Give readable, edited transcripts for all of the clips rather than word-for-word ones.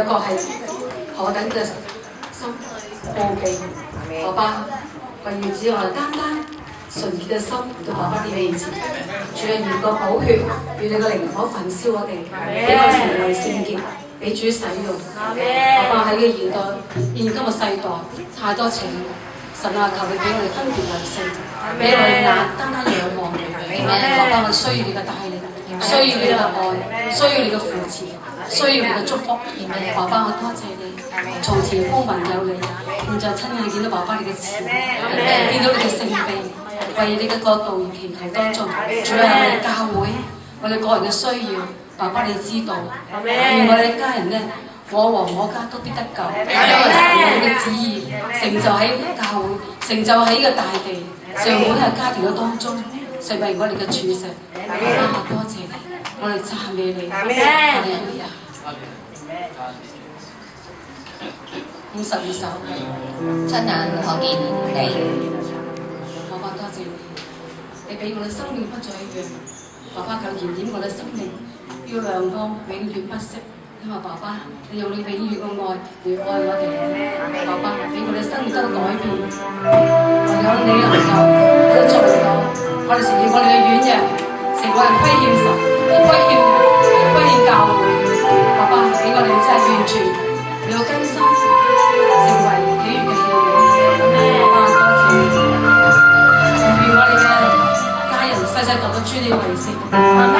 一個係何等嘅心報記。爸爸，為兒子我哋單單純潔嘅心嚟到爸爸啲面前，主啊，願個寶血，願你個靈火焚燒我哋，俾我成為聖潔，俾主使用。爸爸喺呢個現今嘅世代太多邪惡，神啊，求你俾我哋分別為聖，俾我哋眼單單仰望你。爸爸，我需要你嘅帶領，需要你嘅愛，需要你嘅扶持，需要你嘅祝福。爸爸，我多謝你，從前風聞有你，現在親眼見到爸爸你嘅慈愛，見到你嘅聖臂。為你嘅國度而祈求當中，主啊，我哋教會，我哋個人嘅需要，爸爸你知道，願我哋一家人咧，我和我家都必得救，因為神你嘅旨意成就喺教會，成就喺呢個大地，上滿喺家庭嘅當中，成為我哋嘅柱石。爸爸，多謝你，我哋讚美你，哈利路亞。52首，親眼可見你。爸爸，多謝你，你俾我嘅生命不再一樣。爸爸，求燃點我嘅生命，要亮光永遠不息。因為爸爸，你用你永遠嘅愛嚟愛我哋。爸爸，俾我哋生命得到改變。唯有你能夠都做到，我哋承認我哋嘅軟弱，成為人虧欠神，虧欠教會。爸爸，俾我哋真係完全你要更新，成為喜悅嘅器皿。爸爸，多謝你。願我哋嘅家人世世代代尊你為聖。阿們。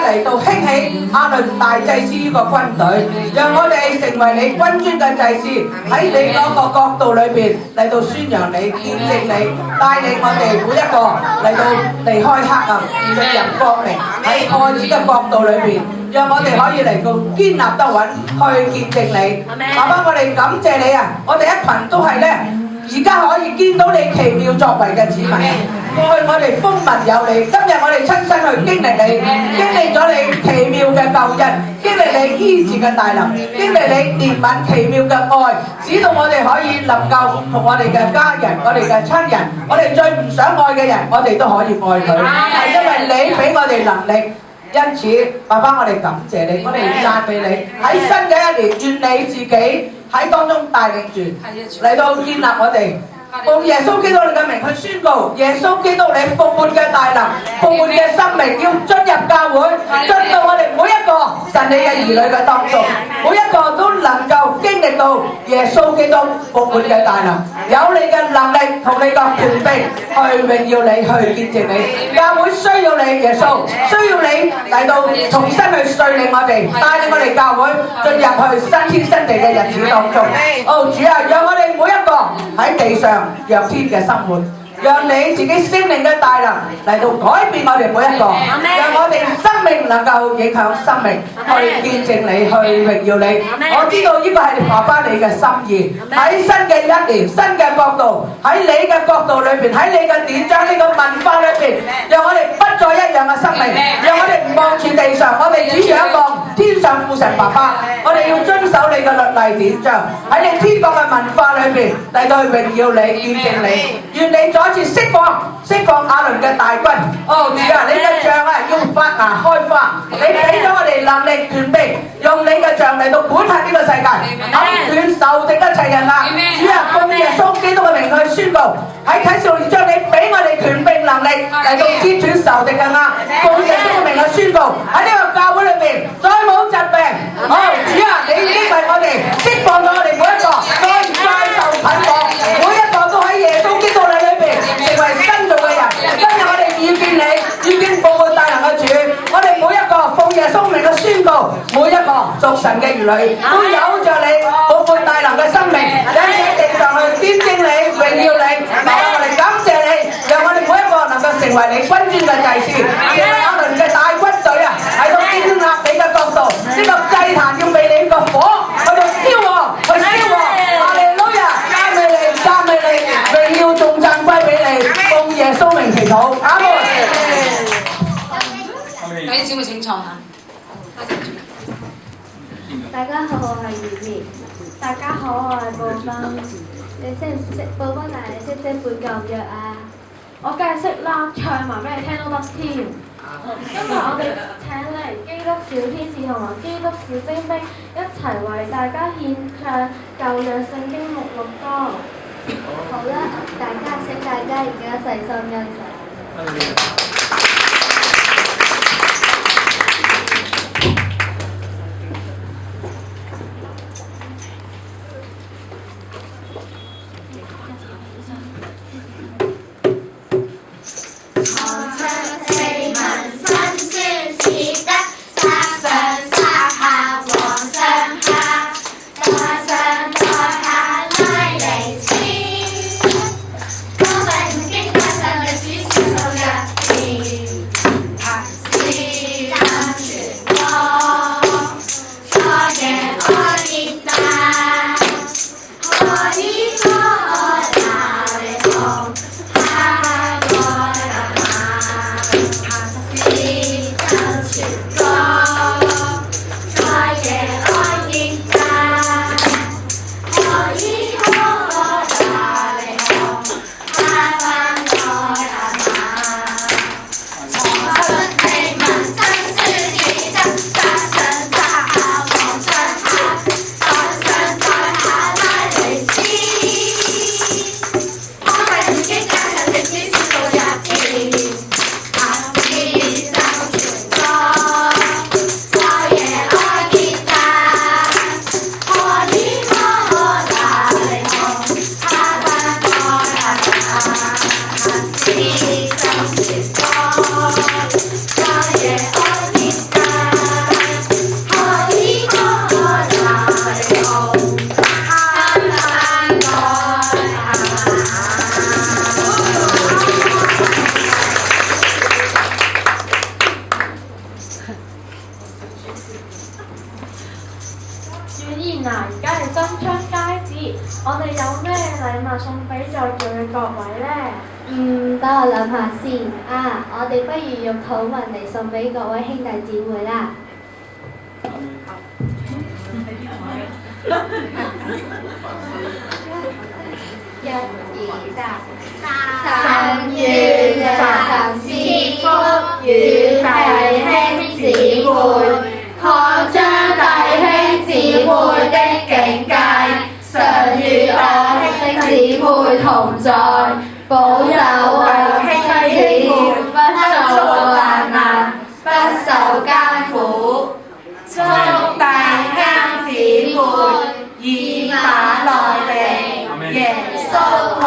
嚟到興起亞倫大祭司呢個軍隊，讓我哋成為你君尊嘅祭司，喺你嗰個角度裏邊嚟到宣揚你、見證你，帶領我哋每一個嚟到離開黑暗，進入光明，喺愛子嘅角度裏邊，讓我哋可以嚟到堅立得穩，去見證你。爸爸，我哋感謝你啊！我哋一群都係咧。而家可以見到你奇妙作為嘅子民，過去我哋風聞有你，今日我哋親身去經歷你，經歷咗你奇妙嘅救恩，經歷你醫治嘅大能，經歷你憐憫奇妙嘅愛，使到我哋可以能夠同我哋嘅家人、我哋嘅親人、我哋最唔想愛嘅人，我哋都可以愛佢，係因為你俾我哋能力。因此，爸爸，我哋感謝你，我哋讚美你。喺新嘅一年，願你自己喺當中帶領住，嚟到建立我哋。奉耶穌基督你嘅名去宣告，耶穌基督你復活嘅大能、復活嘅生命要進入教會，進到我哋每一個神你嘅兒女嘅當中，每一個都能夠經歷到耶穌基督復活嘅大能，有你嘅能力同你嘅權柄去榮耀你，去見證你。教會需要你，耶穌需要你嚟到重新去率領我哋，帶領我哋教會進入去新天新地嘅日子當中。哦，主啊，讓我哋每一個喺地上若天嘅生活，讓你自己聖靈嘅大能嚟到改變我哋每一個，讓我哋生命能夠影響生命，去見證你，去榮耀你。我知道呢個係爸爸你嘅心意，喺新嘅一年、新嘅角度，喺你嘅角度裏邊，喺你嘅典章、呢個文化裏邊，讓我哋不再一樣嘅生命，讓我哋唔望住地上，我哋只仰望天上父神爸爸。我哋要遵守你嘅律例典章，喺你天國嘅文化裏邊嚟到去榮耀你、見證你。願你再一次釋放亞倫嘅大軍。哦，主啊，你嘅杖啊要發芽開花，你俾咗我哋能力權柄，用你嘅杖嚟到管轄呢個世界，砍斷仇敵一切嘅壓。主啊，奉耶穌基督嘅名去宣告，喺啟示錄2章你俾我哋權柄能力嚟到截斷仇敵嘅壓。奉耶穌嘅名去宣告，喺呢個教會裏邊再冇疾病。哦，主啊，你已經為我哋釋放咗我哋每一個，再受捆綁，每一個都喺耶穌基督裏邊成為新造嘅人。今日我哋遇見你，遇見復活大能嘅主，我哋每一個奉耶穌名嘅宣告，每一個屬神嘅兒女都有着你復活大能嘅生命，喺地上去見證你、榮耀你。我哋感謝你，讓我哋每一個能夠成為你君尊嘅祭司，成為亞倫嘅大軍隊啊！喺度建立你嘅國度，呢個祭壇要被你個火去到燒旺，去燒旺。哈利路亞！讚美你，讚美你，榮耀頌讚歸俾你，奉耶穌名迎祈禱，阿門。弟兄姊妹請坐下。多謝主。大家好，我係圓圓。大家好，我係布斌。你識唔識布斌？但係你識唔識背舊約啊？我梗係識啦，唱埋俾你聽都得添。今日我哋請嚟基督小天使同埋基督小精兵一齊為大家獻唱舊約聖經目錄歌。好啦，請大家而家細心欣賞。我哋有咩禮物送俾在座嘅各位呢？等我諗下先啊！我哋不如用土文嚟送俾各位兄弟姊妹啦。一、二、三，神願神賜福與弟兄姊妹，擴張弟兄姊妹的境界。常與我兄姊妹同在，保佑我兄姊妹不遭患難，不受艱苦。祝弟兄姊妹以馬內利，耶穌來